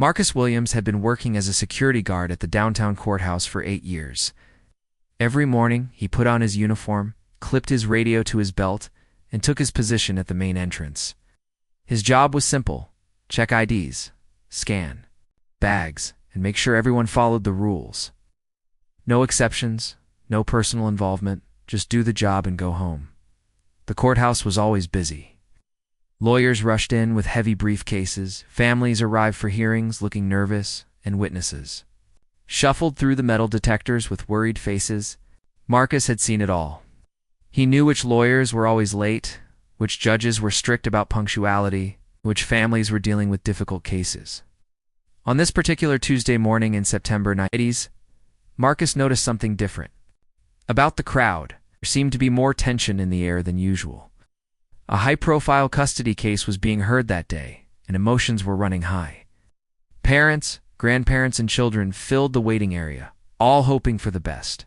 Marcus Williams had been working as a security guard at the downtown courthouse for 8 years. Every morning, he put on his uniform, clipped his radio to his belt, and took his position at the main entrance. His job was simple: check IDs, scan bags, and make sure everyone followed the rules. No exceptions, no personal involvement, just do the job and go home. The courthouse was always busy. Lawyers rushed in with heavy briefcases, families arrived for hearings looking nervous, and witnesses shuffled through the metal detectors with worried faces. Marcus had seen it all. He knew which lawyers were always late, which judges were strict about punctuality, which families were dealing with difficult cases. On this particular Tuesday morning in September 90s, Marcus noticed something different. About the crowd, there seemed to be more tension in the air than usual. A high-profile custody case was being heard that day, and emotions were running high. Parents, grandparents, and children filled the waiting area, all hoping for the best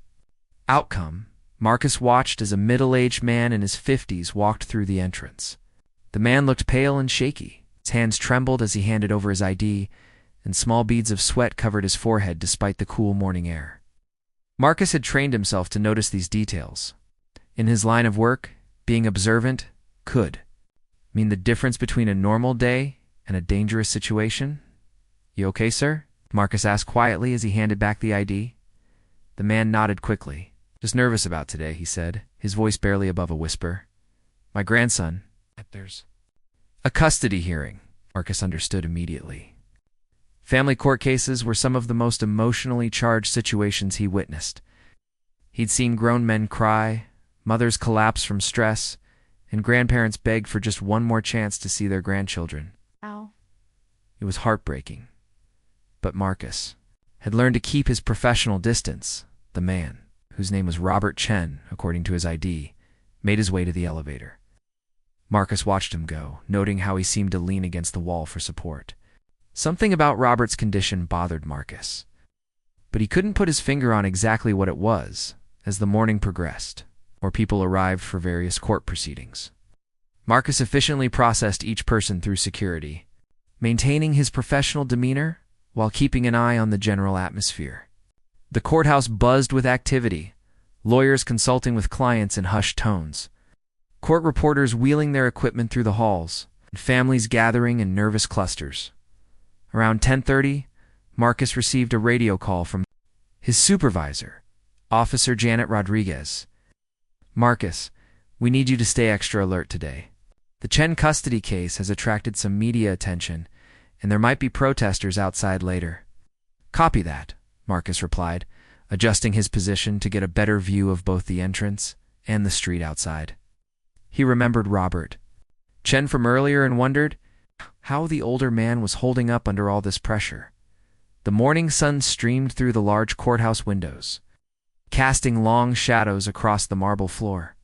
outcome. Marcus watched as a middle-aged man in his 50s walked through the entrance. The man looked pale and shaky. His hands trembled as he handed over his ID, and small beads of sweat covered his forehead despite the cool morning air. Marcus had trained himself to notice these details. In his line of work, being observant could mean the difference between a normal day and a dangerous situation. "You okay, sir?" Marcus asked quietly as he handed back the ID. The man nodded quickly. "Just nervous about today," he said, his voice barely above a whisper. "My grandson, there's a custody hearing." Marcus understood immediately. Family court cases were some of the most emotionally charged situations he witnessed. He'd seen grown men cry, mothers collapse from stress, and grandparents beg for just one more chance to see their grandchildren. Ow. It was heartbreaking. But Marcus had learned to keep his professional distance. The man, whose name was Robert Chen, according to his ID, made his way to the elevator. Marcus watched him go, noting how he seemed to lean against the wall for support. Something about Robert's condition bothered Marcus, but he couldn't put his finger on exactly what it was. As the morning progressed, more people arrived for various court proceedings. Marcus efficiently processed each person through security, maintaining his professional demeanor while keeping an eye on the general atmosphere. The courthouse buzzed with activity, lawyers consulting with clients in hushed tones, court reporters wheeling their equipment through the halls, and families gathering in nervous clusters. Around 10:30, Marcus received a radio call from his supervisor, Officer Janet Rodriguez. "Marcus, we need you to stay extra alert today. The Chen custody case has attracted some media attention, and there might be protesters outside later." "Copy that," Marcus replied, adjusting his position to get a better view of both the entrance and the street outside. He remembered Robert Chen from earlier and wondered how the older man was holding up under all this pressure. The morning sun streamed through the large courthouse windows, casting long shadows across the marble floor.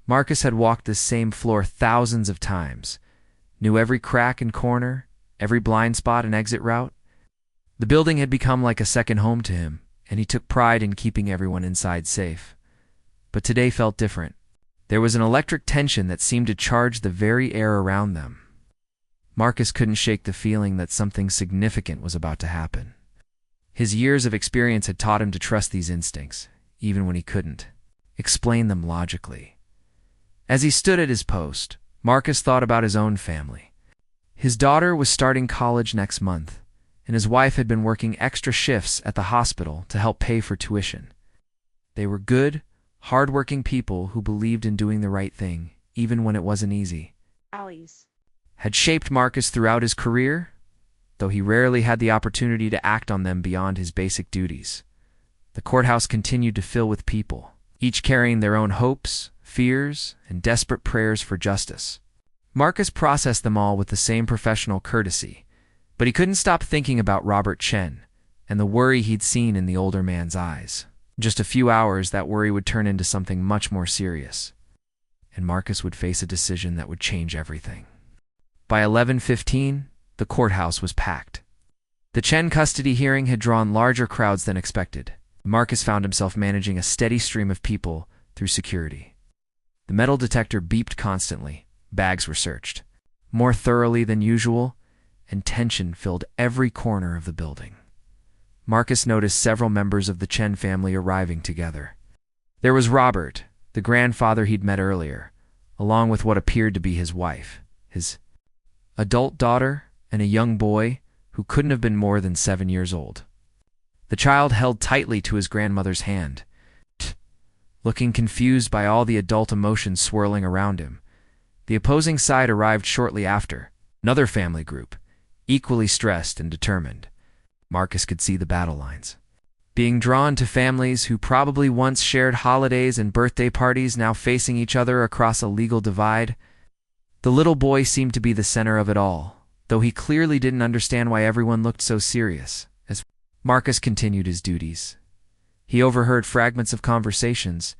Marcus had walked this same floor thousands of times, knew every crack and corner, every blind spot and exit route. The building had become like a second home to him, and he took pride in keeping everyone inside safe. But today felt different. There was an electric tension that seemed to charge the very air around them. Marcus couldn't shake the feeling that something significant was about to happen. His years of experience had taught him to trust these instincts, even when he couldn't explain them logically. As he stood at his post, Marcus thought about his own family. His daughter was starting college next month, and his wife had been working extra shifts at the hospital to help pay for tuition. They were good, hard-working people who believed in doing the right thing, even when it wasn't easy. Alleys. Had shaped Marcus throughout his career, though he rarely had the opportunity to act on them beyond his basic duties. The courthouse continued to fill with people, each carrying their own hopes, fears, and desperate prayers for justice. Marcus processed them all with the same professional courtesy, but he couldn't stop thinking about Robert Chen and the worry he'd seen in the older man's eyes. In just a few hours, that worry would turn into something much more serious, and Marcus would face a decision that would change everything. By 11:15, the courthouse was packed. The Chen custody hearing had drawn larger crowds than expected. Marcus found himself managing a steady stream of people through security. The metal detector beeped constantly. Bags were searched, more thoroughly than usual, and tension filled every corner of the building. Marcus noticed several members of the Chen family arriving together. There was Robert, the grandfather he'd met earlier, along with what appeared to be his wife, his adult daughter, and a young boy who couldn't have been more than 7 years old. The child held tightly to his grandmother's hand, looking confused by all the adult emotions swirling around him. The opposing side arrived shortly after, another family group, equally stressed and determined. Marcus could see the battle lines, being drawn to families who probably once shared holidays and birthday parties, now facing each other across a legal divide. The little boy seemed to be the center of it all, though he clearly didn't understand why everyone looked so serious. As Marcus continued his duties, he overheard fragments of conversations,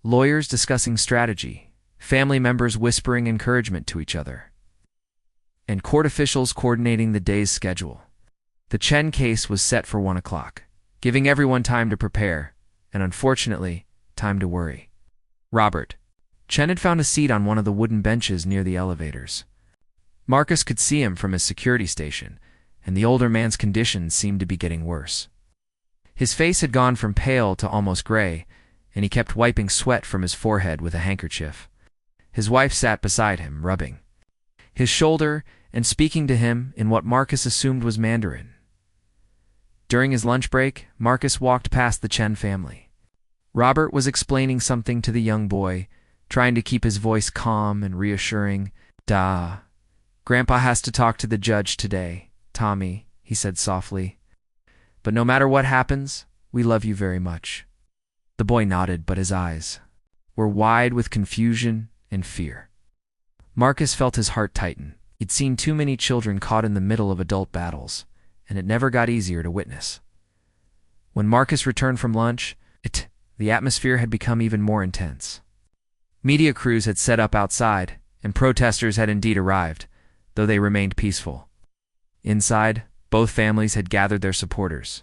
lawyers discussing strategy, family members whispering encouragement to each other, and court officials coordinating the day's schedule. The Chen case was set for 1 o'clock, giving everyone time to prepare, and unfortunately, time to worry. Robert Chen had found a seat on one of the wooden benches near the elevators. Marcus could see him from his security station, and the older man's condition seemed to be getting worse. His face had gone from pale to almost gray, and he kept wiping sweat from his forehead with a handkerchief. His wife sat beside him, rubbing his shoulder and speaking to him in what Marcus assumed was Mandarin. During his lunch break, Marcus walked past the Chen family. Robert was explaining something to the young boy, trying to keep his voice calm and reassuring. Grandpa has to talk to the judge today, Tommy, he said softly. But no matter what happens, we love you very much. The boy nodded, but his eyes were wide with confusion and fear. Marcus felt his heart tighten. He'd seen too many children caught in the middle of adult battles, and it never got easier to witness. When Marcus returned from lunch, the atmosphere had become even more intense. Media crews had set up outside, and protesters had indeed arrived, though they remained peaceful. Inside, both families had gathered their supporters.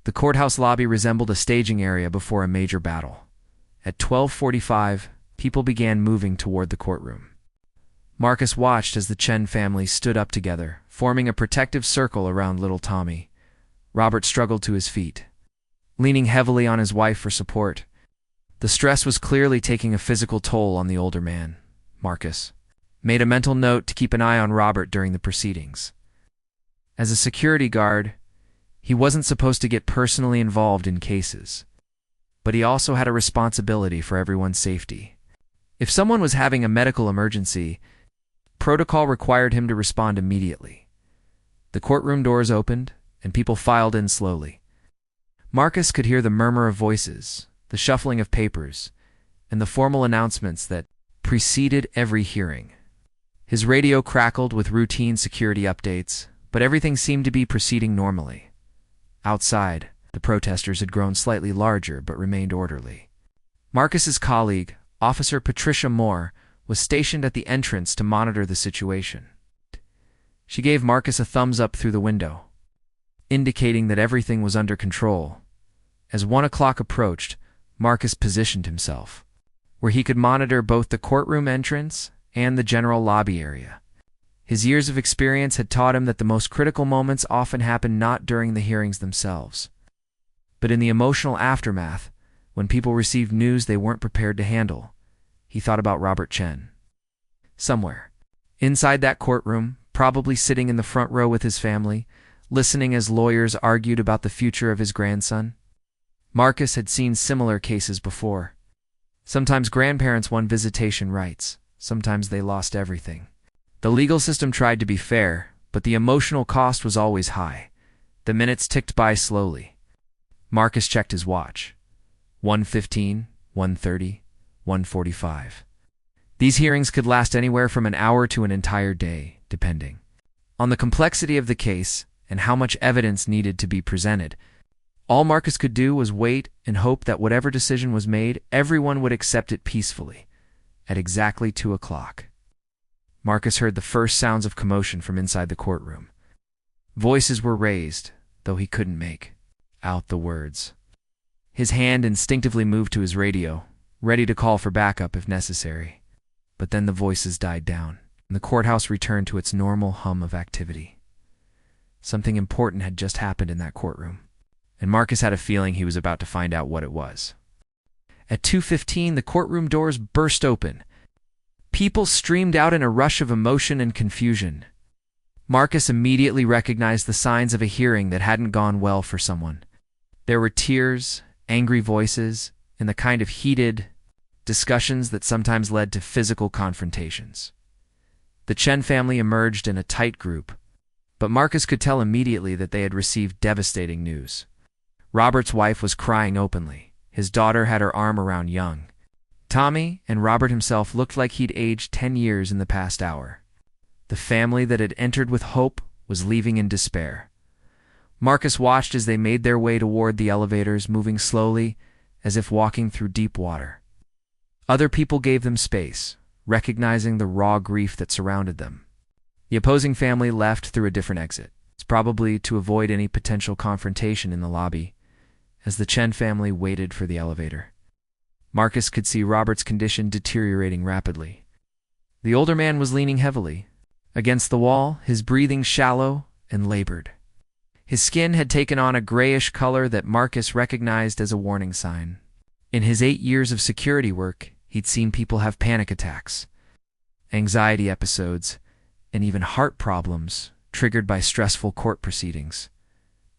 The courthouse lobby resembled a staging area before a major battle. At 12:45, people began moving toward the courtroom. Marcus watched as the Chen family stood up together, forming a protective circle around little Tommy. Robert struggled to his feet, leaning heavily on his wife for support. The stress was clearly taking a physical toll on the older man. Marcus made a mental note to keep an eye on Robert during the proceedings. As a security guard, he wasn't supposed to get personally involved in cases, but he also had a responsibility for everyone's safety. If someone was having a medical emergency, protocol required him to respond immediately. The courtroom doors opened, and people filed in slowly. Marcus could hear the murmur of voices, the shuffling of papers, and the formal announcements that preceded every hearing. His radio crackled with routine security updates, but everything seemed to be proceeding normally. Outside, the protesters had grown slightly larger but remained orderly. Marcus's colleague, Officer Patricia Moore, was stationed at the entrance to monitor the situation. She gave Marcus a thumbs up through the window, indicating that everything was under control. As 1 o'clock approached, Marcus positioned himself, where he could monitor both the courtroom entrance and the general lobby area. His years of experience had taught him that the most critical moments often happen not during the hearings themselves, but in the emotional aftermath, when people received news they weren't prepared to handle. He thought about Robert Chen. Somewhere inside that courtroom, probably sitting in the front row with his family, listening as lawyers argued about the future of his grandson. Marcus had seen similar cases before. Sometimes grandparents won visitation rights, sometimes they lost everything. The legal system tried to be fair, but the emotional cost was always high. The minutes ticked by slowly. Marcus checked his watch. 1:15, 1:30, 1:45. These hearings could last anywhere from an hour to an entire day, depending on the complexity of the case and how much evidence needed to be presented. All Marcus could do was wait and hope that whatever decision was made, everyone would accept it peacefully. At exactly 2 o'clock, Marcus heard the first sounds of commotion from inside the courtroom. Voices were raised, though he couldn't make out the words. His hand instinctively moved to his radio, ready to call for backup if necessary. But then the voices died down. and the courthouse returned to its normal hum of activity. Something important had just happened in that courtroom, and Marcus had a feeling he was about to find out what it was. At 2:15, the courtroom doors burst open. People streamed out in a rush of emotion and confusion. Marcus immediately recognized the signs of a hearing that hadn't gone well for someone. There were tears, angry voices, and the kind of heated discussions that sometimes led to physical confrontations. The Chen family emerged in a tight group, but Marcus could tell immediately that they had received devastating news. Robert's wife was crying openly. His daughter had her arm around Young. Tommy and Robert himself looked like he'd aged 10 years in the past hour. The family that had entered with hope was leaving in despair. Marcus watched as they made their way toward the elevators, moving slowly, as if walking through deep water. Other people gave them space, recognizing the raw grief that surrounded them. The opposing family left through a different exit. It's probably to avoid any potential confrontation in the lobby, as the Chen family waited for the elevator. Marcus could see Robert's condition deteriorating rapidly. The older man was leaning heavily against the wall, his breathing shallow and labored. His skin had taken on a grayish color that Marcus recognized as a warning sign. In his 8 years of security work, he'd seen people have panic attacks, anxiety episodes, and even heart problems triggered by stressful court proceedings.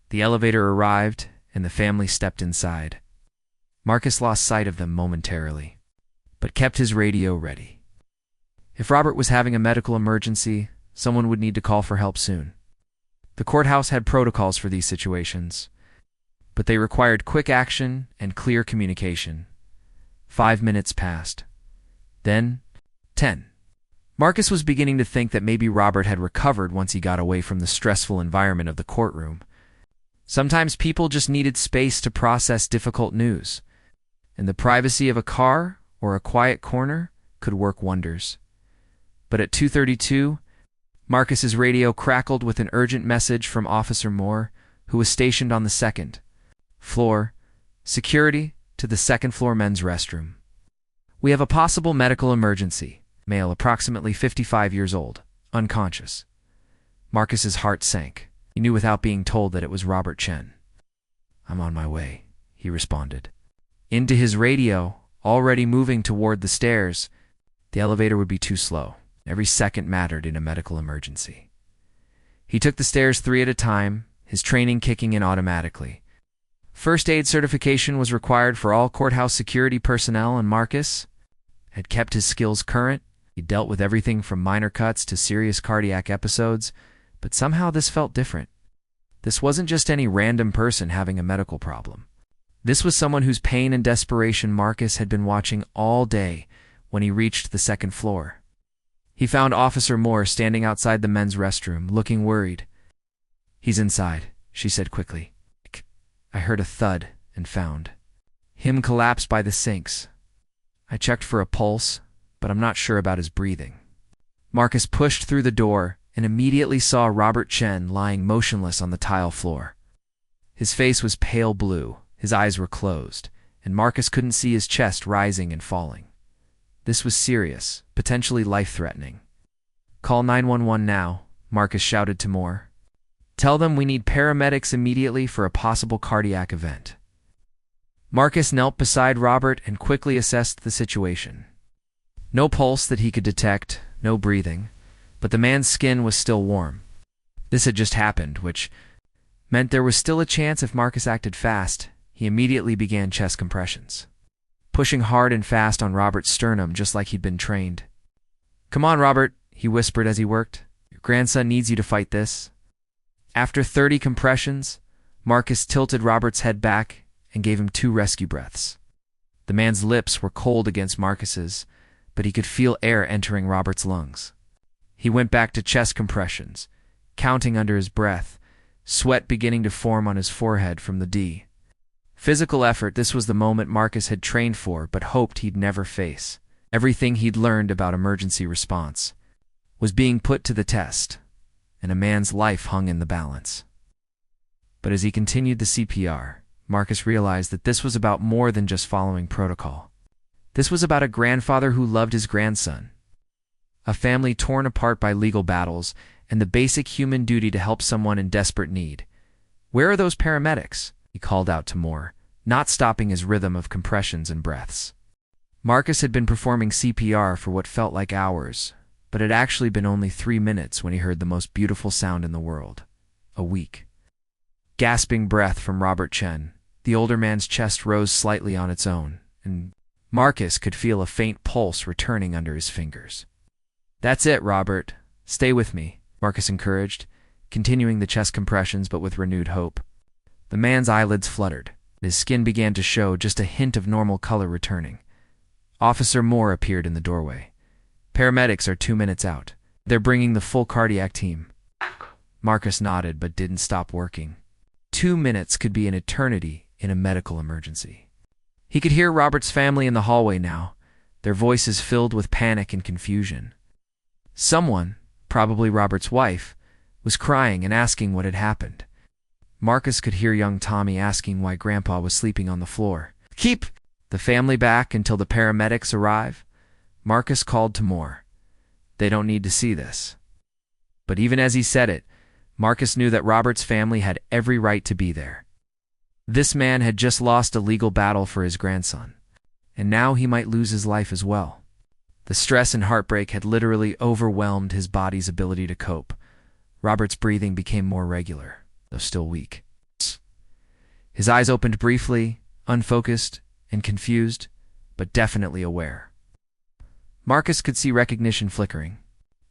The elevator arrived, and the family stepped inside. Marcus lost sight of them momentarily, but kept his radio ready. If Robert was having a medical emergency, someone would need to call for help soon. The courthouse had protocols for these situations, but they required quick action and clear communication. 5 minutes passed. Then, 10. Marcus was beginning to think that maybe Robert had recovered once he got away from the stressful environment of the courtroom. Sometimes people just needed space to process difficult news, and the privacy of a car or a quiet corner could work wonders. But at 2:32, Marcus's radio crackled with an urgent message from Officer Moore, who was stationed on the second floor. Security to the second-floor men's restroom. We have a possible medical emergency. Male, approximately 55 years old, unconscious. Marcus's heart sank. He knew without being told that it was Robert Chen. "I'm on my way," he responded. Into his radio, already moving toward the stairs. The elevator would be too slow. Every second mattered in a medical emergency. He took the stairs 3 at a time, his training kicking in automatically. First aid certification was required for all courthouse security personnel, and Marcus had kept his skills current. He dealt with everything from minor cuts to serious cardiac episodes, but somehow this felt different. This wasn't just any random person having a medical problem. This was someone whose pain and desperation Marcus had been watching all day when he reached the second floor. He found Officer Moore standing outside the men's restroom, looking worried. "He's inside," she said quickly. I heard a thud and found him collapsed by the sinks. I checked for a pulse, but I'm not sure about his breathing. Marcus pushed through the door and immediately saw Robert Chen lying motionless on the tile floor. His face was pale blue, his eyes were closed, and Marcus couldn't see his chest rising and falling. This was serious, potentially life-threatening. "Call 911 now," Marcus shouted to Moore. "Tell them we need paramedics immediately for a possible cardiac event." Marcus knelt beside Robert and quickly assessed the situation. No pulse that he could detect, no breathing, but the man's skin was still warm. This had just happened, which meant there was still a chance if Marcus acted fast. He immediately began chest compressions, pushing hard and fast on Robert's sternum just like he'd been trained. "Come on, Robert," he whispered as he worked. "Your grandson needs you to fight this." After 30 compressions, Marcus tilted Robert's head back and gave him 2 rescue breaths. The man's lips were cold against Marcus's, but he could feel air entering Robert's lungs. He went back to chest compressions, counting under his breath, sweat beginning to form on his forehead from the D. Physical effort, this was the moment Marcus had trained for but hoped he'd never face. Everything he'd learned about emergency response was being put to the test, and a man's life hung in the balance. But as he continued the CPR, Marcus realized that this was about more than just following protocol. This was about a grandfather who loved his grandson, a family torn apart by legal battles, and the basic human duty to help someone in desperate need. "Where are those paramedics?" he called out to Moore, not stopping his rhythm of compressions and breaths. Marcus had been performing CPR for what felt like hours, but had actually been only 3 minutes when he heard the most beautiful sound in the world: a weak, gasping breath from Robert Chen. The older man's chest rose slightly on its own, and Marcus could feel a faint pulse returning under his fingers. "That's it, Robert. Stay with me," Marcus encouraged, continuing the chest compressions but with renewed hope. The man's eyelids fluttered. His skin began to show, just a hint of normal color returning. Officer Moore appeared in the doorway. "Paramedics are 2 minutes out. They're bringing the full cardiac team." Marcus nodded but didn't stop working. 2 minutes could be an eternity in a medical emergency. He could hear Robert's family in the hallway now, their voices filled with panic and confusion. Someone, probably Robert's wife, was crying and asking what had happened. Marcus could hear young Tommy asking why Grandpa was sleeping on the floor. "Keep the family back until the paramedics arrive," Marcus called to Moore. "They don't need to see this." But even as he said it, Marcus knew that Robert's family had every right to be there. This man had just lost a legal battle for his grandson, and now he might lose his life as well. The stress and heartbreak had literally overwhelmed his body's ability to cope. Robert's breathing became more regular, though still weak. His eyes opened briefly, unfocused and confused, but definitely aware. Marcus could see recognition flickering.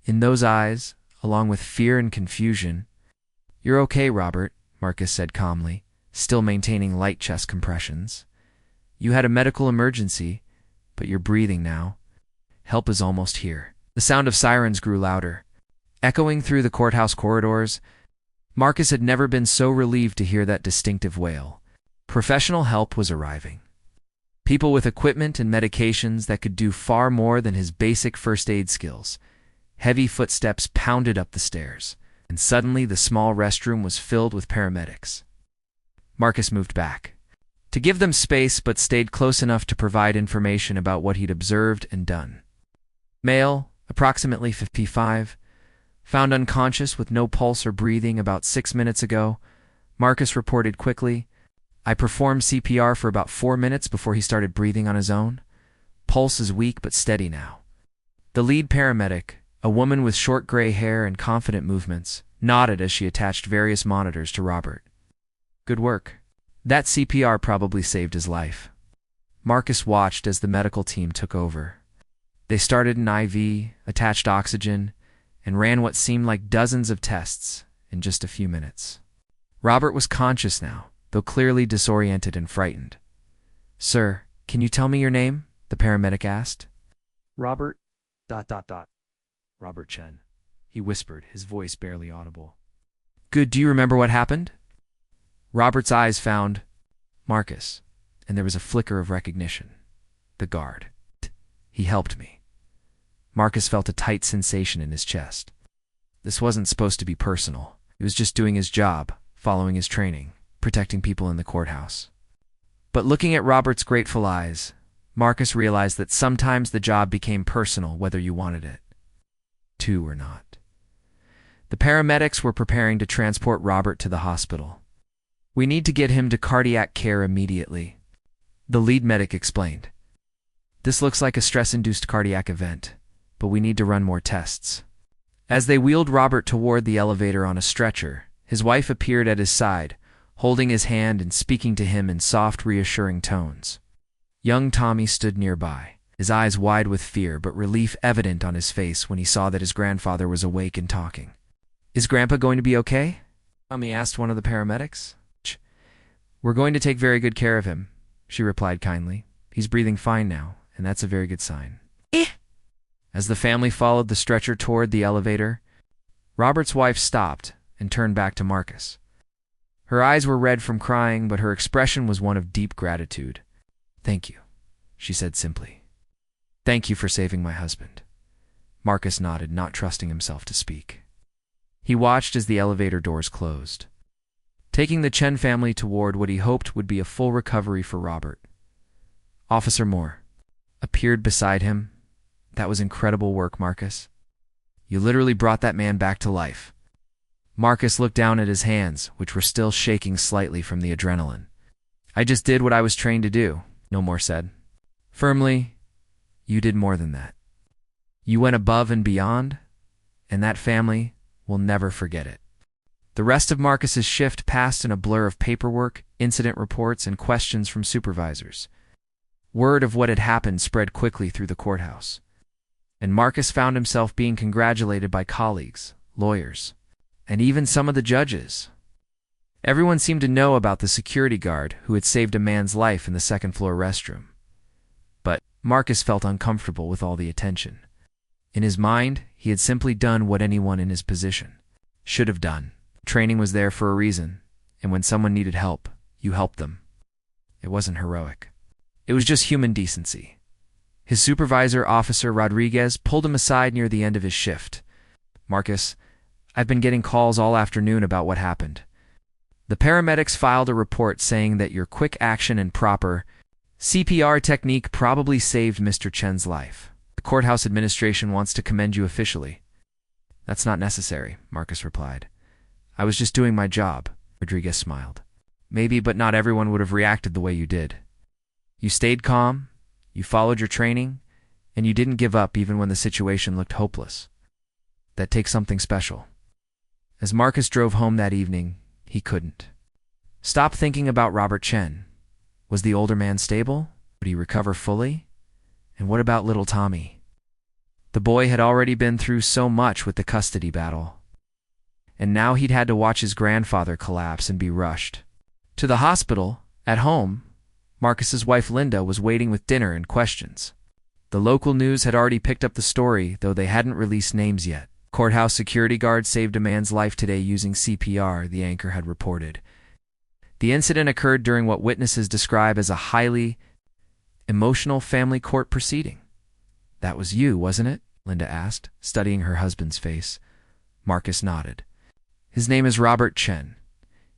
In those eyes, along with fear and confusion. "You're okay, Robert," Marcus said calmly, still maintaining light chest compressions. "You had a medical emergency, but you're breathing now. Help is almost here." The sound of sirens grew louder, echoing through the courthouse corridors. Marcus had never been so relieved to hear that distinctive wail. Professional help was arriving. People with equipment and medications that could do far more than his basic first aid skills. Heavy footsteps pounded up the stairs, and suddenly the small restroom was filled with paramedics. Marcus moved back to give them space, but stayed close enough to provide information about what he'd observed and done. "Male, approximately 55, found unconscious with no pulse or breathing about 6 minutes ago," Marcus reported quickly. "I performed CPR for about 4 minutes before he started breathing on his own. Pulse is weak but steady now." The lead paramedic, a woman with short gray hair and confident movements, nodded as she attached various monitors to Robert. "Good work. That CPR probably saved his life." Marcus watched as the medical team took over. They started an IV, attached oxygen, and ran what seemed like dozens of tests in just a few minutes. Robert was conscious now, though clearly disoriented and frightened. "Sir, can you tell me your name?" the paramedic asked. Robert, ... Robert Chen, he whispered, his voice barely audible. "Good. Do you remember what happened?" Robert's eyes found Marcus, and there was a flicker of recognition. "The guard. He helped me." Marcus felt a tight sensation in his chest. This wasn't supposed to be personal. He was just doing his job, following his training, protecting people in the courthouse. But looking at Robert's grateful eyes, Marcus realized that sometimes the job became personal whether you wanted it to or not. The paramedics were preparing to transport Robert to the hospital. "We need to get him to cardiac care immediately," the lead medic explained. "This looks like a stress-induced cardiac event, but we need to run more tests." As they wheeled Robert toward the elevator on a stretcher, his wife appeared at his side, holding his hand and speaking to him in soft, reassuring tones. Young Tommy stood nearby, his eyes wide with fear but relief evident on his face when he saw that his grandfather was awake and talking. "Is Grandpa going to be okay?" Tommy asked one of the paramedics. "We're going to take very good care of him," she replied kindly. "He's breathing fine now, and that's a very good sign." As the family followed the stretcher toward the elevator, Robert's wife stopped and turned back to Marcus. Her eyes were red from crying, but her expression was one of deep gratitude. "Thank you," she said simply. "Thank you for saving my husband." Marcus nodded, not trusting himself to speak. He watched as the elevator doors closed, taking the Chen family toward what he hoped would be a full recovery for Robert. Officer Moore appeared beside him. "That was incredible work, Marcus." You literally brought that man back to life. Marcus looked down at his hands, which were still shaking slightly from the adrenaline. I just did what I was trained to do, Gilmore said. Firmly, you did more than that. You went above and beyond, and that family will never forget it. The rest of Marcus's shift passed in a blur of paperwork, incident reports, and questions from supervisors. Word of what had happened spread quickly through the courthouse, and Marcus found himself being congratulated by colleagues, lawyers, and even some of the judges. Everyone seemed to know about the security guard who had saved a man's life in the second-floor restroom. But Marcus felt uncomfortable with all the attention. In his mind, he had simply done what anyone in his position should have done. Training was there for a reason, and when someone needed help, you helped them. It wasn't heroic. It was just human decency. His supervisor, Officer Rodriguez, pulled him aside near the end of his shift. Marcus, I've been getting calls all afternoon about what happened. The paramedics filed a report saying that your quick action and proper CPR technique probably saved Mr. Chen's life. The courthouse administration wants to commend you officially. That's not necessary, Marcus replied. I was just doing my job, Rodriguez smiled. Maybe, but not everyone would have reacted the way you did. You stayed calm, you followed your training, and you didn't give up even when the situation looked hopeless. That takes something special. As Marcus drove home that evening, he couldn't stop thinking about Robert Chen. Was the older man stable? Would he recover fully? And what about little Tommy? The boy had already been through so much with the custody battle, and now he'd had to watch his grandfather collapse and be rushed to the hospital. At home, Marcus's wife Linda was waiting with dinner and questions. The local news had already picked up the story, though they hadn't released names yet. Courthouse security guard saved a man's life today using CPR, the anchor had reported. The incident occurred during what witnesses describe as a highly emotional family court proceeding. That was you, wasn't it? Linda asked, studying her husband's face. Marcus nodded. His name is Robert Chen.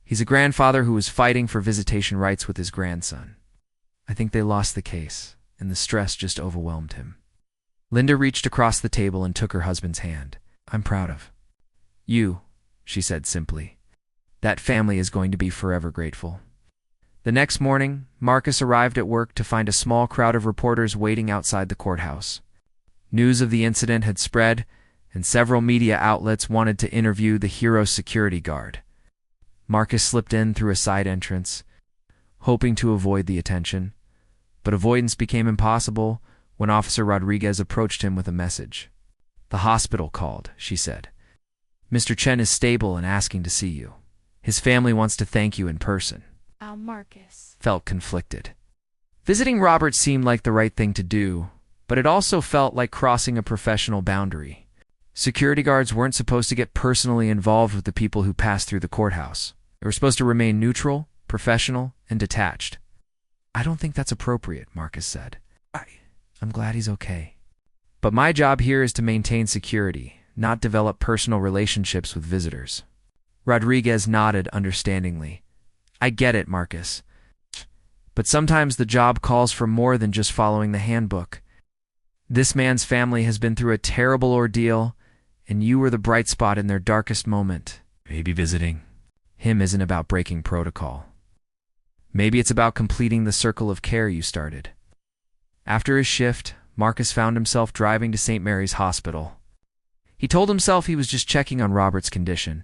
He's a grandfather who was fighting for visitation rights with his grandson. I think they lost the case, and the stress just overwhelmed him. Linda reached across the table and took her husband's hand. I'm proud of you, she said simply. That family is going to be forever grateful. The next morning, Marcus arrived at work to find a small crowd of reporters waiting outside the courthouse. News of the incident had spread, and several media outlets wanted to interview the hero's security guard. Marcus slipped in through a side entrance, hoping to avoid the attention, but avoidance became impossible when Officer Rodriguez approached him with a message. The hospital called, she said. Mr. Chen is stable and asking to see you. His family wants to thank you in person. Marcus felt conflicted. Visiting Robert seemed like the right thing to do, but it also felt like crossing a professional boundary. Security guards weren't supposed to get personally involved with the people who passed through the courthouse. They were supposed to remain neutral, professional, and detached. I don't think that's appropriate, Marcus said. I'm glad he's okay. But my job here is to maintain security, not develop personal relationships with visitors. Rodriguez nodded understandingly. I get it, Marcus. But sometimes the job calls for more than just following the handbook. This man's family has been through a terrible ordeal, and you were the bright spot in their darkest moment. Maybe visiting him isn't about breaking protocol. Maybe it's about completing the circle of care you started. After his shift, Marcus found himself driving to St. Mary's Hospital. He told himself he was just checking on Robert's condition,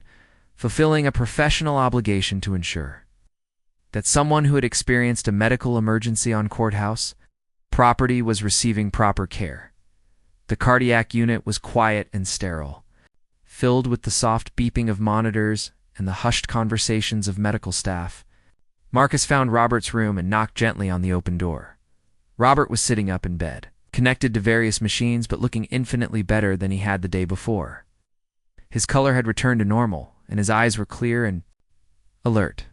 fulfilling a professional obligation to ensure that someone who had experienced a medical emergency on courthouse property was receiving proper care. The cardiac unit was quiet and sterile, filled with the soft beeping of monitors and the hushed conversations of medical staff. Marcus found Robert's room and knocked gently on the open door. Robert was sitting up in bed, connected to various machines but looking infinitely better than he had the day before. His color had returned to normal, and his eyes were clear and alert.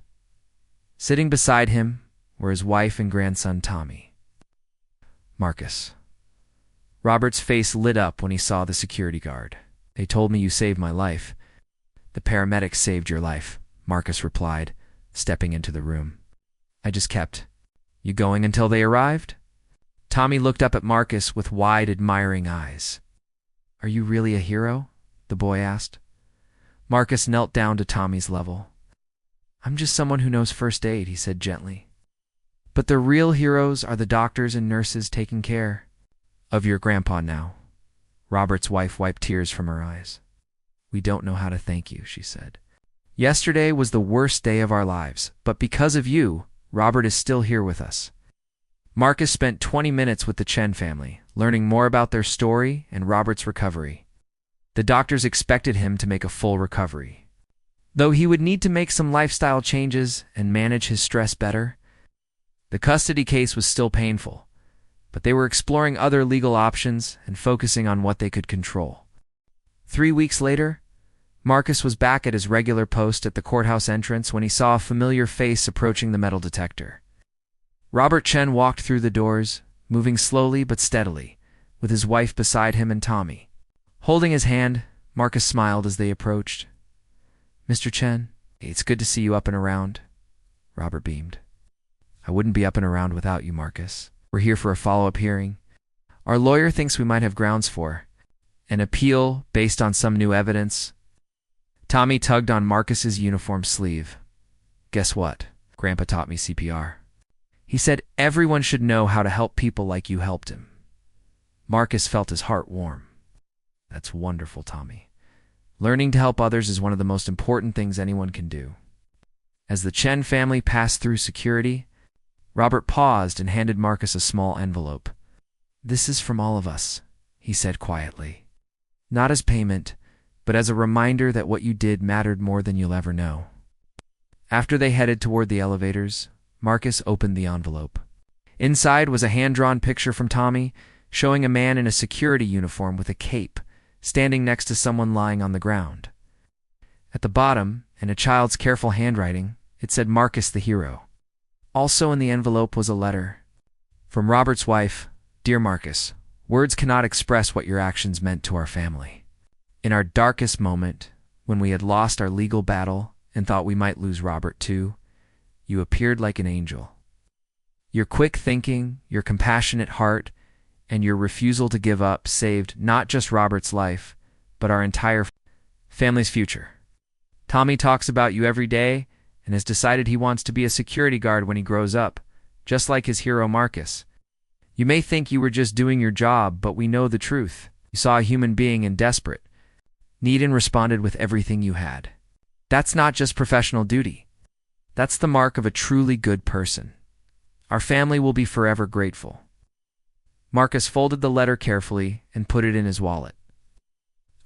Sitting beside him were his wife and grandson Tommy. Marcus. Robert's face lit up when he saw the security guard. They told me you saved my life. The paramedics saved your life, Marcus replied, stepping into the room. I just kept. You going until they arrived? Tommy looked up at Marcus with wide, admiring eyes. Are you really a hero? the boy asked. Marcus knelt down to Tommy's level. I'm just someone who knows first aid, he said gently. But the real heroes are the doctors and nurses taking care of your grandpa now. Robert's wife wiped tears from her eyes. We don't know how to thank you, she said. Yesterday was the worst day of our lives, but because of you, Robert is still here with us. Marcus spent 20 minutes with the Chen family, learning more about their story and Robert's recovery. The doctors expected him to make a full recovery. Though he would need to make some lifestyle changes and manage his stress better, the custody case was still painful, but they were exploring other legal options and focusing on what they could control. 3 weeks later, Marcus was back at his regular post at the courthouse entrance when he saw a familiar face approaching the metal detector. Robert Chen walked through the doors, moving slowly but steadily, with his wife beside him and Tommy. Holding his hand, Marcus smiled as they approached. Mr. Chen, it's good to see you up and around. Robert beamed. I wouldn't be up and around without you, Marcus. We're here for a follow-up hearing. Our lawyer thinks we might have grounds for an appeal based on some new evidence. Tommy tugged on Marcus's uniform sleeve. Guess what? Grandpa taught me CPR. He said everyone should know how to help people like you helped him. Marcus felt his heart warm. That's wonderful, Tommy. Learning to help others is one of the most important things anyone can do. As the Chen family passed through security, Robert paused and handed Marcus a small envelope. This is from all of us, he said quietly. Not as payment, but as a reminder that what you did mattered more than you'll ever know. After they headed toward the elevators, Marcus opened the envelope. Inside was a hand-drawn picture from Tommy, showing a man in a security uniform with a cape, standing next to someone lying on the ground. At the bottom, in a child's careful handwriting, it said Marcus the hero. Also in the envelope was a letter. From Robert's wife, Dear Marcus, words cannot express what your actions meant to our family. In our darkest moment, when we had lost our legal battle and thought we might lose Robert too, you appeared like an angel. Your quick thinking, your compassionate heart, and your refusal to give up saved not just Robert's life, but our entire family's future. Tommy talks about you every day and has decided he wants to be a security guard when he grows up, just like his hero Marcus. You may think you were just doing your job, but we know the truth. You saw a human being in desperate need and responded with everything you had. That's not just professional duty. That's the mark of a truly good person. Our family will be forever grateful. Marcus folded the letter carefully and put it in his wallet.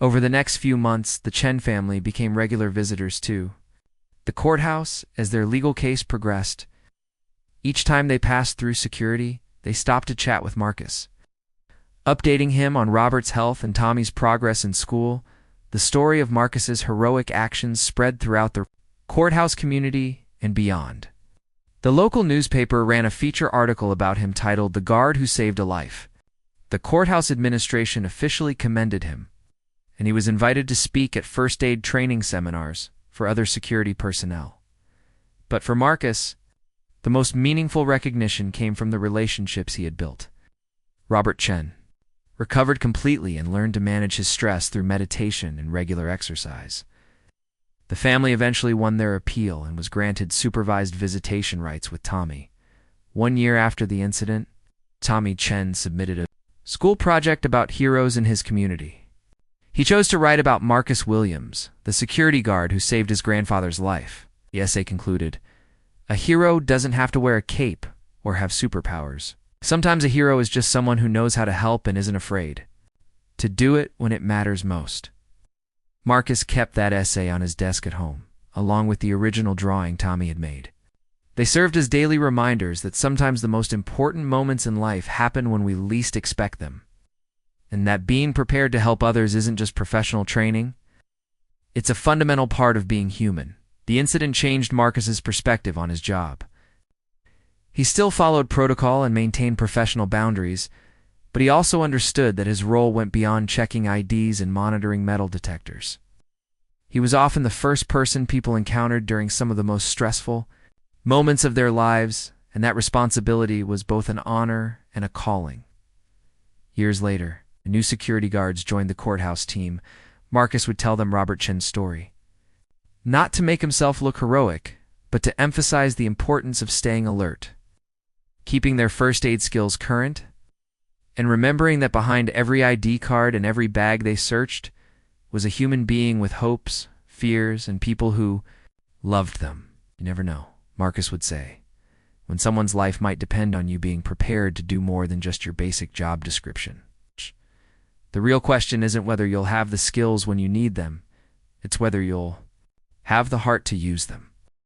Over the next few months, the Chen family became regular visitors too. The courthouse, as their legal case progressed, each time they passed through security, they stopped to chat with Marcus. Updating him on Robert's health and Tommy's progress in school, the story of Marcus's heroic actions spread throughout the courthouse community and beyond. The local newspaper ran a feature article about him titled The Guard Who Saved a Life. The courthouse administration officially commended him, and he was invited to speak at first aid training seminars for other security personnel. But for Marcus, the most meaningful recognition came from the relationships he had built. Robert Chen recovered completely and learned to manage his stress through meditation and regular exercise. The family eventually won their appeal and was granted supervised visitation rights with Tommy. 1 year after the incident, Tommy Chen submitted a school project about heroes in his community. He chose to write about Marcus Williams, the security guard who saved his grandfather's life. The essay concluded, "A hero doesn't have to wear a cape or have superpowers. Sometimes a hero is just someone who knows how to help and isn't afraid to do it when it matters most." Marcus kept that essay on his desk at home, along with the original drawing Tommy had made. They served as daily reminders that sometimes the most important moments in life happen when we least expect them, and that being prepared to help others isn't just professional training. It's a fundamental part of being human. The incident changed Marcus's perspective on his job. He still followed protocol and maintained professional boundaries, but he also understood that his role went beyond checking IDs and monitoring metal detectors. He was often the first person people encountered during some of the most stressful moments of their lives, and that responsibility was both an honor and a calling. Years later, new security guards joined the courthouse team, Marcus would tell them Robert Chen's story. Not to make himself look heroic, but to emphasize the importance of staying alert, keeping their first aid skills current, and remembering that behind every ID card and every bag they searched was a human being with hopes, fears, and people who loved them. You never know, Marcus would say, when someone's life might depend on you being prepared to do more than just your basic job description. The real question isn't whether you'll have the skills when you need them, it's whether you'll have the heart to use them.